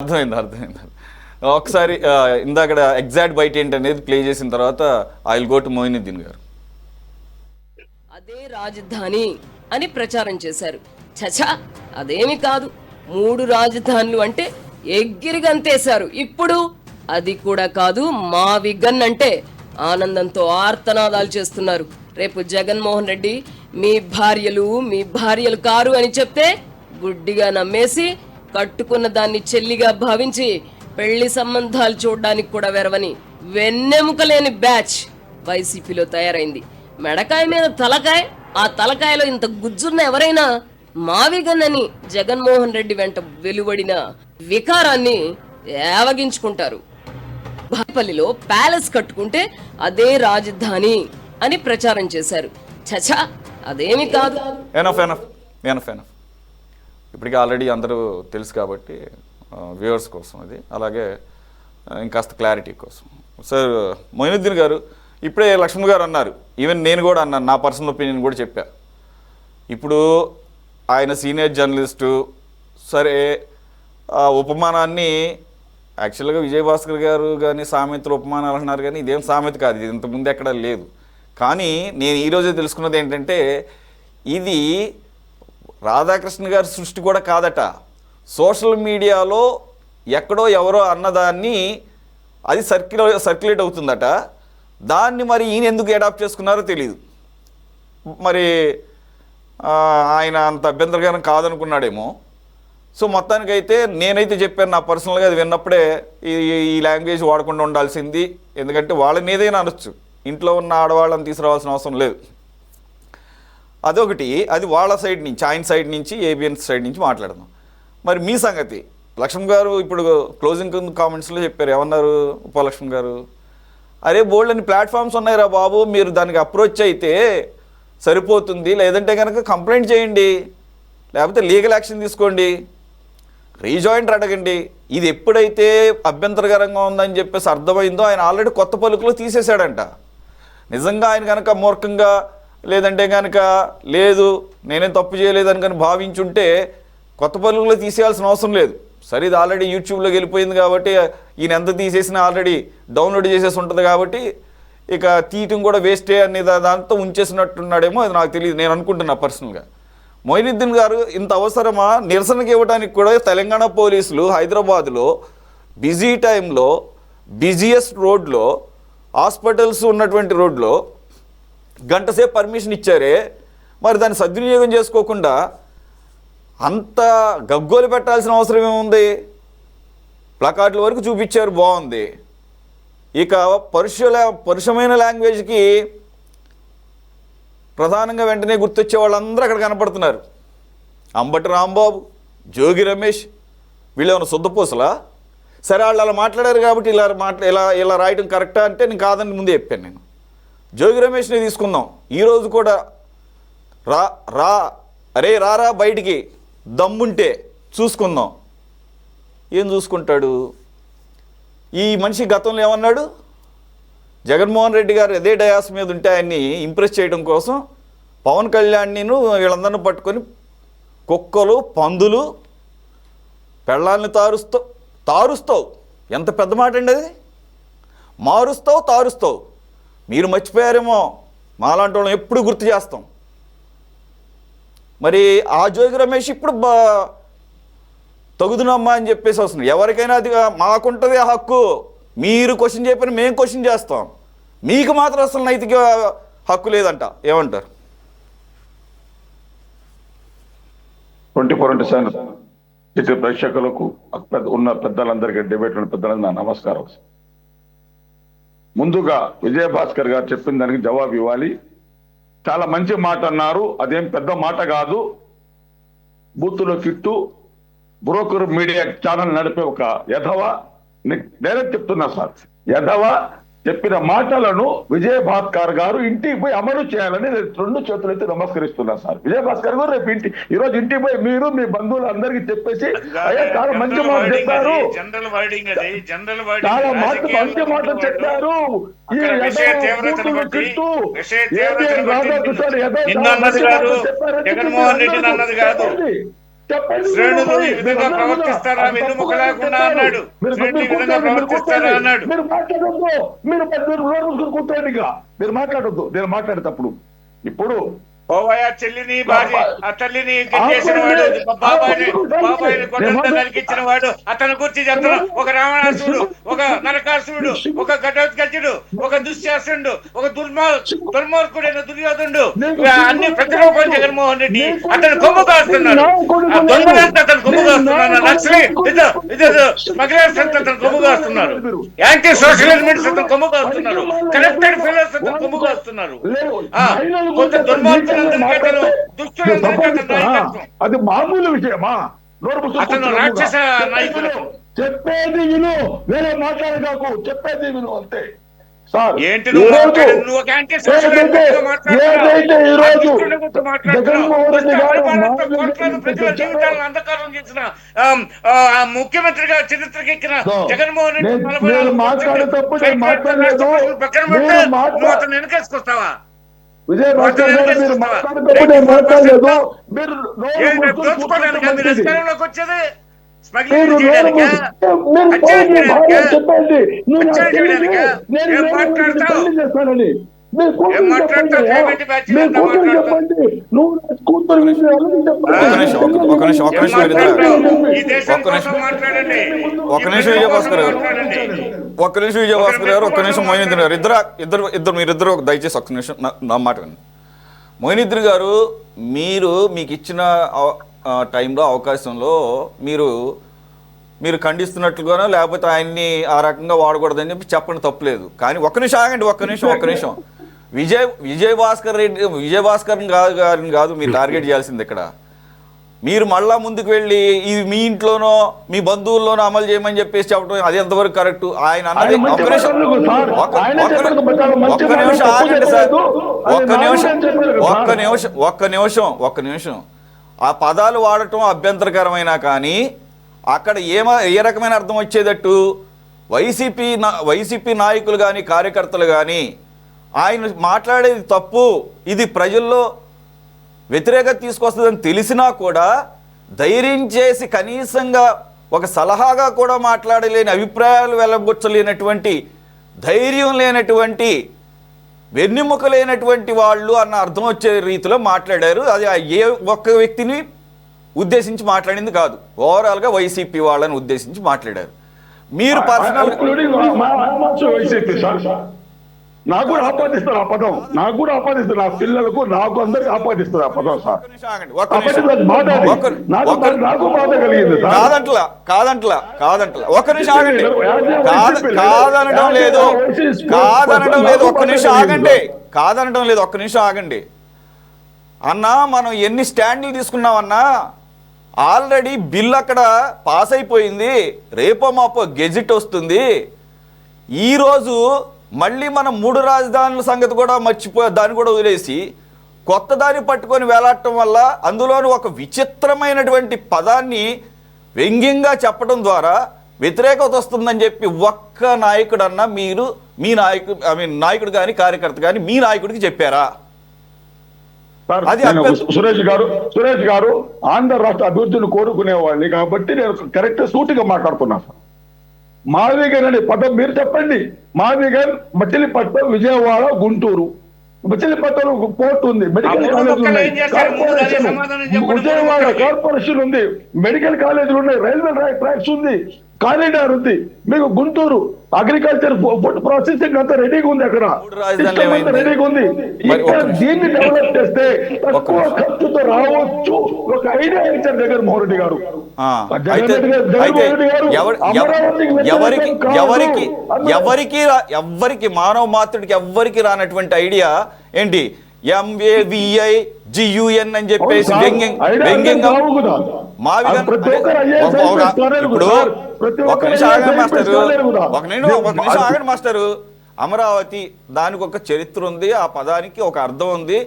అర్థమైంది అర్థమైంది. ఒకసారి ఇందాక ఎగ్జాక్ట్ బైట్ ఏంటనేది ప్లే చేసిన తర్వాత I will go to Moinuddin గారు. అదే రాజధాని అని ప్రచారం చేశారు. చచా, అదేమి కాదు. 3 రాజధానులు అంటే ఎగిరిగంతేశారు. ఇప్పుడు అది కూడా కాదు, మా విగన్ అంటే ఆనందంతో ఆర్తనాదాలు చేస్తున్నారు. రేపు జగన్మోహన్ రెడ్డి మీ భార్యలు కారు అని చెప్తే గుడ్డిగా నమ్మేసి కట్టుకున్న దాన్ని చెల్లిగా భావించి పెళ్లి సంబంధాలు చూడడానికి కూడా వెరవని వెన్నెముకలేని బ్యాచ్ వైసీపీలో తయారైంది. మెడకాయ మీద తలకాయ, ఆ తలకాయలో ఇంత గుజ్జున్న ఎవరైనా మావిగన్నని జగన్మోహన్ రెడ్డి వెంట వెలువడిన వికారాన్ని ఏవగించుకుంటారు. బాపల్లిలో ప్యాలెస్ కట్టుకుంటే అదే రాజధాని అని ప్రచారం చేశారు. చచా, అదేమి కాదు. Enough enough enough enough. ఇప్పటికీ ఆల్రెడీ అందరూ తెలుసు కాబట్టి వ్యూవర్స్ కోసం అది, అలాగే ఇంకాస్త క్లారిటీ కోసం. సార్ మొయినుద్దీన్ గారు, ఇప్పుడే లక్ష్మణ్ గారు అన్నారు, ఈవెన్ నేను కూడా అన్నాను, నా పర్సనల్ ఒపీనియన్ కూడా చెప్పా. ఇప్పుడు ఆయన సీనియర్ జర్నలిస్టు, సరే ఆ ఉపమానాన్ని యాక్చువల్గా విజయభాస్కర్ గారు కానీ సామెతలు ఉపమానాలు అంటున్నారు, కానీ ఇదేం సామెత కాదు, ఇది ఇంతకుముందు ఎక్కడ లేదు. కానీ నేను ఈరోజే తెలుసుకున్నది ఏంటంటే ఇది రాధాకృష్ణ గారి సృష్టి కూడా కాదట. సోషల్ మీడియాలో ఎక్కడో ఎవరో అన్నదాన్ని అది సర్క్యులేట్ అవుతుందట. దాన్ని మరి ఈయన ఎందుకు అడాప్ట్ చేసుకున్నారో తెలియదు. మరి ఆయన అంత అభ్యంతరకరం కాదనుకున్నాడేమో. సో మొత్తానికైతే నేనైతే చెప్పాను, నా పర్సనల్గా అది విన్నప్పుడే ఈ లాంగ్వేజ్ వాడకుండా ఉండాల్సింది. ఎందుకంటే వాళ్ళని ఏదైనా అనొచ్చు, ఇంట్లో ఉన్న ఆడవాళ్ళని తీసుకురావాల్సిన అవసరం లేదు. అదొకటి, అది వాళ్ళ సైడ్ నుంచి, ఆయన సైడ్ నుంచి, ఏబిఎన్ సైడ్ నుంచి మాట్లాడదాం. మరి మీ సంగతి లక్ష్మణ్ గారు ఇప్పుడు క్లోజింగ్ కామెంట్స్లో చెప్పారు, ఏమన్నారు ఉపలక్ష్మణ్ గారు, అరే బోల్డ్ ప్లాట్ఫామ్స్ ఉన్నాయిరా బాబు, మీరు దానికి అప్రోచ్ అయితే సరిపోతుంది, లేదంటే కనుక కంప్లైంట్ చేయండి, లేకపోతే లీగల్ యాక్షన్ తీసుకోండి, రీజాయింట్ అడగండి. ఇది ఎప్పుడైతే అభ్యంతరకరంగా ఉందని చెప్పేసి అర్థమైందో ఆయన ఆల్రెడీ కొత్త పలుకులో తీసేశాడంట. నిజంగా ఆయన కనుక మూర్ఖంగా లేదంటే కనుక లేదు నేనేం తప్పు చేయలేదని కానీ భావించుంటే కొత్త పలుకులో తీసేయాల్సిన అవసరం లేదు. సరే, ఇది ఆల్రెడీ యూట్యూబ్లోకి వెళ్ళిపోయింది కాబట్టి ఈయన ఎంత తీసేసినా ఆల్రెడీ డౌన్లోడ్ చేసేసి ఉంటుంది కాబట్టి ఇక తీయటం కూడా వేస్టే అనే దాంతో ఉంచేసినట్టున్నాడేమో, అది నాకు తెలియదు, నేను అనుకుంటున్నా పర్సనల్గా. మొయినుద్దీన్ గారు, ఇంత అవసరమా? నిరసనకి ఇవ్వడానికి కూడా తెలంగాణ పోలీసులు హైదరాబాద్లో బిజీ టైంలో బిజియెస్ట్ రోడ్లో హాస్పిటల్స్ ఉన్నటువంటి రోడ్లో గంటసేపు పర్మిషన్ ఇచ్చారే, మరి దాన్ని సద్వినియోగం చేసుకోకుండా అంత గగ్గోలు పెట్టాల్సిన అవసరం ఏముంది? ప్లకార్డుల వరకు చూపించారు, బాగుంది. ఇక పరుషమైన లాంగ్వేజ్కి ప్రధానంగా వెంటనే గుర్తొచ్చే వాళ్ళందరూ అక్కడ కనపడుతున్నారు. అంబటి రాంబాబు, జోగి రమేష్, వీళ్ళేమైనా శుద్ధపూసలా? సరే, వాళ్ళు అలా మాట్లాడారు కాబట్టి ఇలా రాయటం కరెక్టా అంటే నేను కాదని ముందే చెప్పాను. నేను జోగి రమేష్ని తీసుకుందాం. ఈరోజు కూడా రారా బయటికి, దమ్ముంటే చూసుకుందాం. ఏం చూసుకుంటాడు ఈ మనిషి? గతంలో ఏమన్నాడు? జగన్మోహన్ రెడ్డి గారు అదే డయాస్ మీద ఉంటే ఆయన్ని ఇంప్రెస్ చేయడం కోసం పవన్ కళ్యాణ్ని వీళ్ళందరినీ పట్టుకొని కుక్కలు పందులు పెళ్ళాలని తారుస్తావు. ఎంత పెద్ద మాట అండి అది! తారుస్తావు. మీరు మర్చిపోయారేమో, మాలాంటి వాళ్ళని ఎప్పుడు గుర్తు చేస్తాం. మరి ఆ జోగి రమేష్ ఇప్పుడు తగుదునమ్మా అని చెప్పేసి వస్తుంది. ఎవరికైనా అది మాకుంటుంది ఆ హక్కు. మీరు క్వశ్చన్ చెప్పిన మేము క్వశ్చన్ చేస్తాం, మీకు మాత్రం అసలు నైతిక హక్కు లేదంట. ఏమంటారు? 24/7 ఇటు ప్రేక్షకులకు ఉన్న పెద్దలందరికీ, డిబేట్ ఉన్న పెద్దలందరికీ నా నమస్కారం. ముందుగా విజయభాస్కర్ గారు చెప్పిన దానికి జవాబు ఇవ్వాలి. చాలా మంచి మాట అన్నారు, అదేం పెద్ద మాట కాదు. బూతులో కిట్టు బ్రోకర్ మీడియా ఛానల్ నడిపే ఒక యధవ, డైరెక్ట్ చెప్తున్నా సార్, యధవ చెప్పిన మాటలను విజయభాస్కర్ గారు ఇంటికి పోయి అమలు చేయాలని 2 చేతులైతే నమస్కరిస్తున్నా సార్. విజయభాస్కర్ గారు రేపు ఈరోజు ఇంటికి పోయి మీరు మీ బంధువులు అందరికీ చెప్పేసి అయ్యా చాలా మంచి మాట చెప్పారు, చాలా మంచి మాట చెప్పారు. ఈ జగన్మోహన్ రెడ్డి అన్నది కాదు. చెప్పండి. శ్రేణులు ఈ మీరు విధంగా అన్నారు ప్రవర్తిస్తారా, కదా, వెన్నుముక తప్పుగా లేకుండా చెప్పారు. అన్నాడు. మీరు శ్రేణులు ఈ విధంగా కూర్చోండి, మీరు ప్రవర్తిస్తారా కూర్చోండి. అన్నాడు. మీరు మాట్లాడొద్దు, మీరు నోరు మూసుకొని కూర్చోండి. ఇక మీరు మాట్లాడొద్దు, నేను మాట్లాడేటప్పుడు. ఇప్పుడు పోవయ్య చెల్లిని భార్య ఆ తల్లిని గెలిచేసిన వాడు, బాబాయిని కొండంతా నరికించిన వాడు, అతని గురించి చెప్తున్నా. ఒక రావణాసురుడు, ఒక నరకాసురుడు, ఒక ఘటోత్కచుడు, ఒక దుశ్శాసనుడు, ఒక దుర్మార్గుడైన దుర్యోధనుడు, అన్ని ప్రతిరూపాలు జగన్మోహన్ రెడ్డి. అతను కొమ్ము కాస్తున్నాడు. ఆ దొంగలంతా అతను కొమ్ము కాస్తున్నారు. నక్సలీ స్మగ్లర్స్ అంతా అతను కొమ్ము కాస్తున్నారు. యాంటీ సోషల్ ఎలిమెంట్స్ అతను కొమ్ము కాస్తున్నారు. కనెక్టెడ్ ఫెలోస్ అతను కొమ్ము కాస్తున్నారు. కొంత దుర్మార్గులు అది మామూలు విషయమా? అతను రాక్షస నాయకులు. చెప్పేది విను, వేరే మాట్లాడదాకు. చెప్పేది విను అంతే సార్. ఏంటి నువ్వు మాట్లాడేది? నువ్వు ఒక యాంటీ సోషల్ ఏదైతే ఈ రోజు జగన్మోహన్ రెడ్డి గారు ప్రజల జీవితాలను అంధకారం చేసిన ముఖ్యమంత్రిగా చరిత్రకెక్కిన జగన్మోహన్ రెడ్డి మాట్లాడేటప్పుడు పక్కన పెడితే నువ్వు అతను వెనకేసుకొస్తావా? విజయభాస్కర్ గారు మీరు మాట్లాడేటప్పుడు నేను మాట్లాడలేదు. మీరు వచ్చేది చెప్పండి చేస్తానని మీరు కూతురు చెప్పండి. నువ్వు కూతురు ఒక్క నిమిషం విజయభాస్కర్ గారు, ఒక్క నిమిషం మోయినుద్దీన్ గారు, మీరిద్దరు దయచేసి ఒక్క నిమిషం నా మాట వినండి. మోయినుద్దీన్ గారు, మీకు ఇచ్చిన టైంలో అవకాశంలో మీరు ఖండిస్తున్నట్లుగానో లేకపోతే ఆయన్ని ఆ రకంగా వాడకూడదని చెప్పి చెప్పండి, తప్పులేదు. కానీ ఒక్క నిమిషం ఆగండి, ఒక్క నిమిషం. విజయభాస్కర్ గారిని కాదు మీరు టార్గెట్ చేయాల్సింది ఇక్కడ. మీరు మళ్ళా ముందుకు వెళ్ళి ఇది మీ ఇంట్లోనో మీ బంధువుల్లోనో అమలు చేయమని చెప్పేసి చెప్పడం అది ఎంతవరకు కరెక్ట్? ఆయన అన్నది ఒక్క నిమిషం ఆ పదాలు వాడటం అభ్యంతరకరమైనా కానీ అక్కడ ఏ రకమైన అర్థం వచ్చేటట్టు వైసీపీ నాయకులు కానీ కార్యకర్తలు కానీ ఆయన మాట్లాడేది తప్పు, ఇది ప్రజల్లో వ్యతిరేకత తీసుకొస్తుందని తెలిసినా కూడా ధైర్యం చేసి కనీసంగా ఒక సలహాగా కూడా మాట్లాడలేని, అభిప్రాయాలు వెల్లబుచ్చలేనటువంటి, ధైర్యం లేనటువంటి, వెన్నెముక లేనటువంటి వాళ్ళు అన్న అర్థం వచ్చే రీతిలో మాట్లాడారు. అది ఏ ఒక్క వ్యక్తిని ఉద్దేశించి మాట్లాడింది కాదు, ఓవరాల్గా వైసీపీ వాళ్ళని ఉద్దేశించి మాట్లాడారు. మీరు పర్సనల్ నాకు కూడా ఆపాదిస్తారు ఆ పదం, నాకు కూడా ఆపాదిస్తారు, నా పిల్లలకు నాకు అందరికి ఆపాదిస్తారు ఆ పదం సార్. నాకు బాధ కలిగింది కాదంట్లా ఒక్క నిమిషం ఆగండి. కాదనడం లేదు, ఒక్క నిమిషం ఆగండి అన్నా. మనం ఎన్ని స్టాండ్లు తీసుకున్నామన్నా, ఆల్రెడీ బిల్ అక్కడ పాస్ అయిపోయింది, రేపో మాపో గెజిట్ వస్తుంది. ఈరోజు మళ్ళీ మనం 3 రాజధానుల సంగతి కూడా మర్చిపోయి దాన్ని కూడా వదిలేసి కొత్త దాన్ని పట్టుకొని వేలాడటం వల్ల అందులోని ఒక విచిత్రమైనటువంటి పదాన్ని వ్యంగ్యంగా చెప్పడం ద్వారా వ్యతిరేకత వస్తుందని చెప్పి ఒక్క నాయకుడన్నా మీరు మీ నాయకుడు కానీ కార్యకర్త కానీ మీ నాయకుడికి చెప్పారా? సురేష్ గారు ఆంధ్ర రాష్ట్ర అభివృద్ధిని కోరుకునేవాడిని కాబట్టి నేను కరెక్ట్ సూటిగా మాట్లాడుతున్నాను సార్. మాదిగని పదం మీరు చెప్పండి. మాదిగన్ మచిలీపట్నం, విజయవాడ, గుంటూరు. మచిలీపట్నం పోర్ట్ ఉంది, మెడికల్ కాలేజ్ ఉన్నాయి, విజయవాడ కార్పొరేషన్ ఉంది, మెడికల్ కాలేజీలు ఉన్నాయి, రైల్వే ట్రాక్స్ ఉంది, కారిడార్ ఉంది. మీకు గుంటూరు అగ్రికల్చర్ ఫుడ్ ప్రాసెసింగ్ అంతా రెడీగా ఉంది, అక్కడ రెడీగా ఉంది. దీన్ని డెవలప్ చేస్తే తక్కువ ఖర్చుతో రావచ్చు ఒక ఐడియా ఇచ్చారు జగన్మోహన్ రెడ్డి గారు. ఎవరికి మానవ మాత్రుడికి ఎవ్వరికి రానటువంటి ఐడియా ఏంటి? MAVI GUN అని చెప్పేసి వ్యంగ్యంగా ఒక నిమిషం ఆగండి మాస్టరు. అమరావతి దానికి ఒక చరిత్ర ఉంది, ఆ పదానికి ఒక అర్థం ఉంది.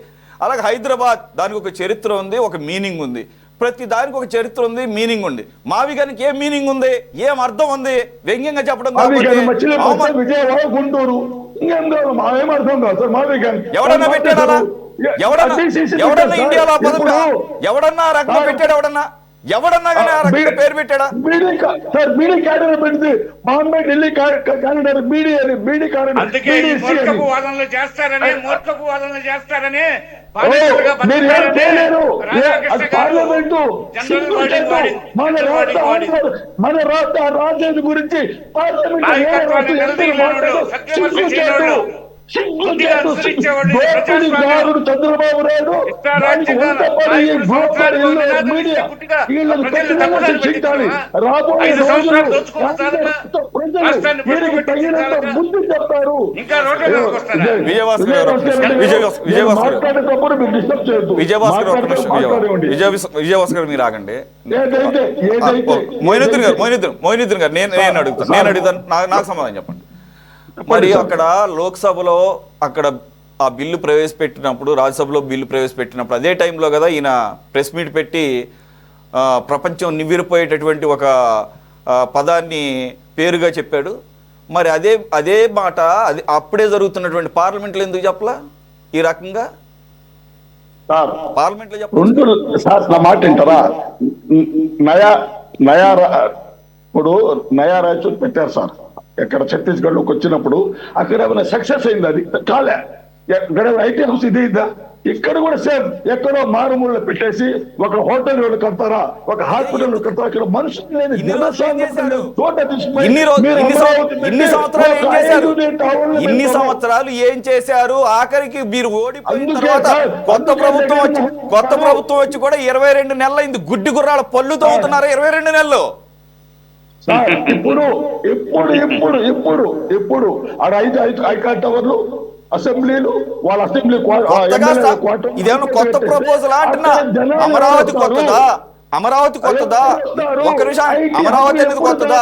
అలాగే హైదరాబాద్ దానికి ఒక చరిత్ర ఉంది, ఒక మీనింగ్ ఉంది. ప్రతి దానికి ఒక చరిత్ర ఉంది, మీనింగ్ ఉంది. మావిగానికి ఏం మీనింగ్ ఉంది, ఏం అర్థం ఉంది? వ్యంగ్యంగా చెప్పడం ఎవడన్నా పెట్టాడా? ఎవడన్నా ఇండియాలో పదం ఎవడన్నా రకంగా పెట్టాడు? ఎవడన్నా కానీ ఆ రకంగా పేరు పెట్టాడా? బీడీ క్యాడర్ పెట్టింది బాంబే ఢిల్లీ క్యాడర్ బీడీ అని బీడీ క్యాడర్. అందుకే ఈ మూర్ఖపు వాదనలు చేస్తారని మీరు ఏం చేయలేరు. పార్లమెంటు మన రాష్ట్ర రాజ్యాంగం గురించి చంద్రబాబు నాయుడు రాబోయే ముందు చెప్తారు. విజయభాస్కర్ మీరు ఆగండి. మోయినుద్దీన్ గారు నేను అడుగుతాను, నాకు సమాధానం చెప్పండి. మరి అక్కడ లోక్సభలో అక్కడ ఆ బిల్లు ప్రవేశపెట్టినప్పుడు, రాజ్యసభలో బిల్లు ప్రవేశపెట్టినప్పుడు అదే టైంలో కదా ఈయన ప్రెస్ మీట్ పెట్టి ప్రపంచం నివ్వెరపోయేటటువంటి ఒక పదాన్ని పేరుగా చెప్పాడు. మరి అదే మాట అది అప్పుడే జరుగుతున్నటువంటి పార్లమెంట్లో ఎందుకు చెప్పలా ఈ రకంగా? పార్లమెంట్లో చెప్పండి సార్. నా మాట వింటారా? ఇప్పుడు నయా రాయచూర్ పెట్టారు సార్. ఎక్కడ ఛత్తీస్గఢ్ లోకి వచ్చినప్పుడు అక్కడ ఏమైనా సక్సెస్ అయింది? అది కాలే. ఇక్కడ ఐటీ హౌస్ ఇది ఇద్దా? ఇక్కడ కూడా సేమ్ ఎక్కడో మారుమూలలో పెట్టేసి ఒక హోటల్ కడతారా, ఒక హాస్పిటల్ కడతారా? ఇక్కడ మనుషులు లేని ఇన్ని సంవత్సరాలు ఏం చేశారు? ఆఖరికి మీరు ఓడిపోయిన తర్వాత కొత్త ప్రభుత్వం వచ్చి కూడా 22 నెలలు అయింది. గుడ్డి గుర్రాల పళ్ళుతో అవుతున్నారు 22 నెలలు. ఇప్పుడు ఆడ 5 ఐకాన్ టవర్లు, అసెంబ్లీలు, వాళ్ళ అసెంబ్లీ ఇదేమన్నా కొత్త ప్రపోజల్ అంటున్నా? అమరావతి కొత్తదా? ఒక్క నిమిషం, అమరావతి అనేది కొత్తదా?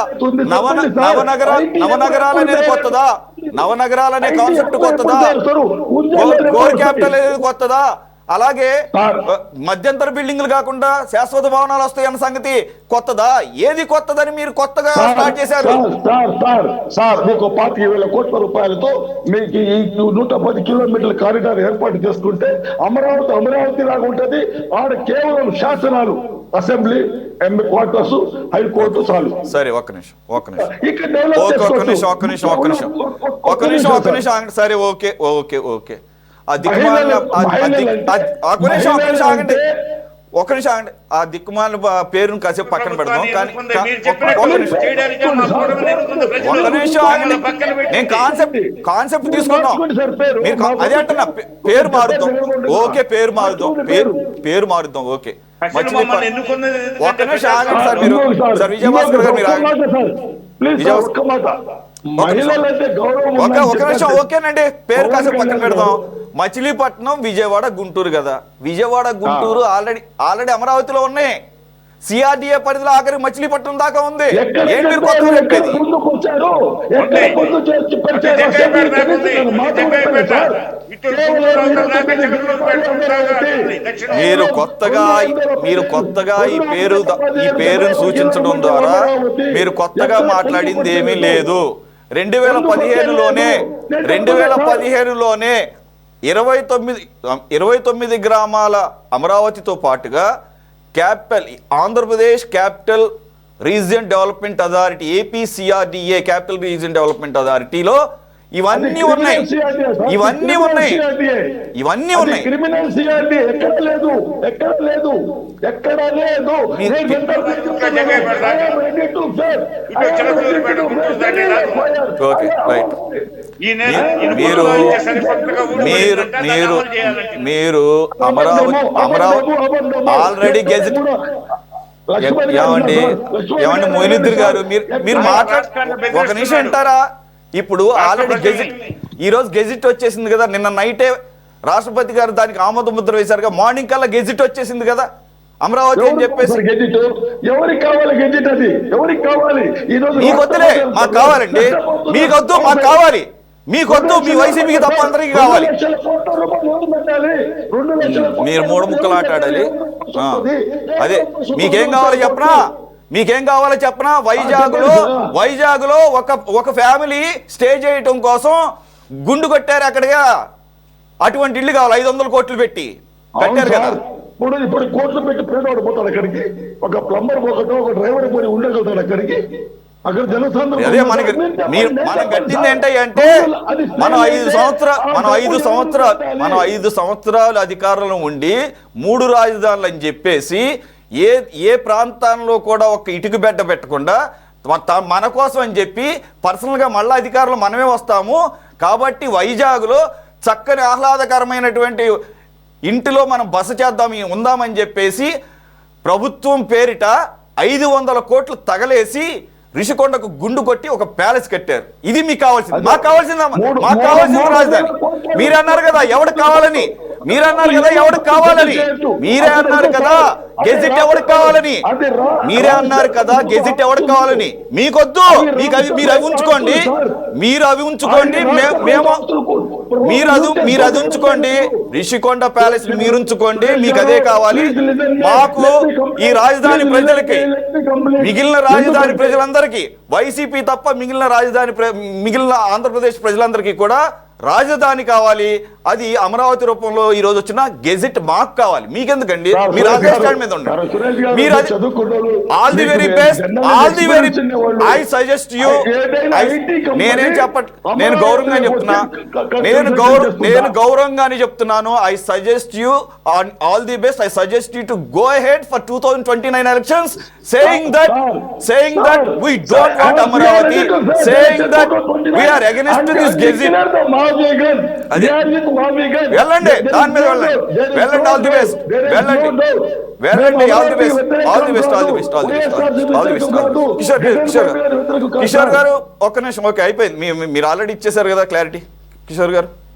నవనగరాలు అనేది కొత్తదా? నవనగరాలనే కాన్సెప్ట్ కొత్తదా? కోర్ క్యాపిటల్ అనేది కొత్తదా? అలాగే మధ్యంతర బిల్డింగ్లు కాకుండా శాశ్వత భవనాలు వస్తాయన్న సంగతి కొత్తదా? ఏది కొత్తదని మీరు కొత్తగా స్టార్ట్ చేశారు? సార్ మీకు 25,000 కోట్ల రూపాయలతో మీకు ఈ 110 కిలోమీటర్ల కారిడార్ ఏర్పాటు చేసుకుంటే అమరావతి లాగా ఉంటది. ఆడ కేవలం శాసనాలు, అసెంబ్లీ, ఎంపీ క్వార్టర్స్, హైకోర్టు చాలు. సరే ఒక్క నిమిషం. సరే ఓకే. ఆ దిక్కుమాలిన ఆ దిక్కుమాలిన పేరును కాసేపు పక్కన పెడదాం. కానీ నేను కాన్సెప్ట్ తీసుకుందాం. మీరు అదే అంటున్నా, పేరు మారుద్దాం. ఓకే, పేరు మారుద్దాం. ఓకే, ఒక్క నిమిషం ఆగండి సార్. మీరు సార్ విజయభాస్కర్ గారు మీరు ఒక నిమిషం. ఓకేనండి, పేరు కాసేపు పక్కన పెడదాం. మచిలీపట్నం, విజయవాడ, గుంటూరు కదా. విజయవాడ, గుంటూరు ఆల్రెడీ అమరావతిలో ఉన్నాయి. సిఆర్డిఏ పరిధిలో ఆఖరి మచిలీపట్నం దాకా ఉంది. ఏంటి మీరు కొత్తగా చెప్పేది? మీరు కొత్తగా ఈ పేరును సూచించడం ద్వారా మీరు కొత్తగా మాట్లాడింది ఏమీ లేదు. 2015లోనే 29 గ్రామాల అమరావతితో పాటుగా Andhra Pradesh capital region development authority, APCRDA capital region development అథారిటీలో ఇవన్నీ ఉన్నాయి. క్రిమినల్ సిఆర్డీ ఎక్కడ లేదు. మీరు అమరావతి ఆల్రెడీ గెజిట్ ఏమండి మోయినుద్దీన్ గారు మీరు ఒక నిమిషం అంటారా? ఇప్పుడు ఆల్రెడీ ఈరోజు గెజిట్ వచ్చేసింది కదా. నిన్న నైటే రాష్ట్రపతి గారు దానికి ఆమోద ముద్ర వేశారుగా. మార్నింగ్ కల్లా గెజిట్ వచ్చేసింది కదా అమరావతి అని చెప్పేసి. ఎవరికి కావాలి గెజిట్? అది ఎవరికి కావాలి? మీకొద్దులే, మాకు కావాలండి. మీకొద్దు, మాకు కావాలి. మీకొద్దు, మీ వైసీపీకి తప్ప అందరికీ కావాలి. మీరు 3 ముక్కలు ఆటాడాలి. అదే మీకేం కావాలో చెప్పనా? వైజాగ్ లో ఒక ఫ్యామిలీ స్టే చేయటం కోసం గుండు కొట్టారు అక్కడిగా. అటువంటి ఇల్లు కావాలి 500 కోట్లు పెట్టి కట్టారు కదా. ఇప్పుడు కోట్లు పెట్టి పేదవాడు పోతాడు అక్కడికి, ఒక ప్లంబర్ ఒకటో ఒక డ్రైవర్ పోయి ఉండగలుగుతాడు అక్కడికి. అక్కడ జనసాంద్రత అదే మనకి మనం కట్టింది ఏంటంటే మనం 5 సంవత్సరాలు అధికారంలో ఉండి 3 రాజధానులు అని చెప్పేసి ఏ ప్రాంతాల్లో కూడా ఒక ఇటుక బెడ్డ పెట్టకుండా మన కోసం అని చెప్పి పర్సనల్గా మళ్ళీ అధికారంలో మనమే వస్తాము కాబట్టి వైజాగ్లో చక్కని ఆహ్లాదకరమైనటువంటి ఇంటిలో మనం బస చేద్దాం ఉందామని చెప్పేసి ప్రభుత్వం పేరిట 500 కోట్లు తగలేసి రిషికొండకు గుండు కొట్టి ఒక ప్యాలెస్ కట్టారు. ఇది మీకు కావాల్సింది. మాకు కావాల్సింది రాజధాని. మీరే అన్నారు కదా ఎవరికి కావాలని, మీరే అన్నారు కదా ఎవరికి కావాలని, మీరే అన్నారు కదా గెజిట్ ఎవరికి కావాలని, మీరే అన్నారు కదా గెజిట్ ఎవరికి కావాలని. మీకొద్దు, మీరు అవి ఉంచుకోండి, మీరు అవి ఉంచుకోండి, మేము మీరు అది ఉంచుకోండి, రిషికొండ ప్యాలెస్ మీరు ఉంచుకోండి, మీకు అదే కావాలి. మాకు ఈ రాజధాని ప్రజలకి, మిగిలిన రాజధాని ప్రజలందరికీ, వైసీపీ తప్ప మిగిలిన ఆంధ్రప్రదేశ్ ప్రజలందరికీ కూడా రాజధాని కావాలి. అది అమరావతి రూపంలో ఈ రోజు వచ్చిన గెజిట్ మాకు కావాలి. మీకెందుకండి? మీరు ఆదేశాల మీద ఉండండి. మీరు all the very best, I suggest you. నేనేం నేను గౌరవంగా చెప్తున్నా, నేను గౌరవంగానే చెప్తున్నాను. I suggest you all the best. I suggest you to go ahead for 2029 elections, saying that we don't want Amaravati, saying that we are against this gazette. వెళ్ళండి, దాని మీద వెళ్ళండి. ఆల్ ది బెస్ట్, వెళ్ళండి. All the best. Kishore garu ఒక్క నిమిషం. Okay, అయిపోయింది. మీరు already ఇచ్చేసారు కదా క్లారిటీ. కిషోర్ గారు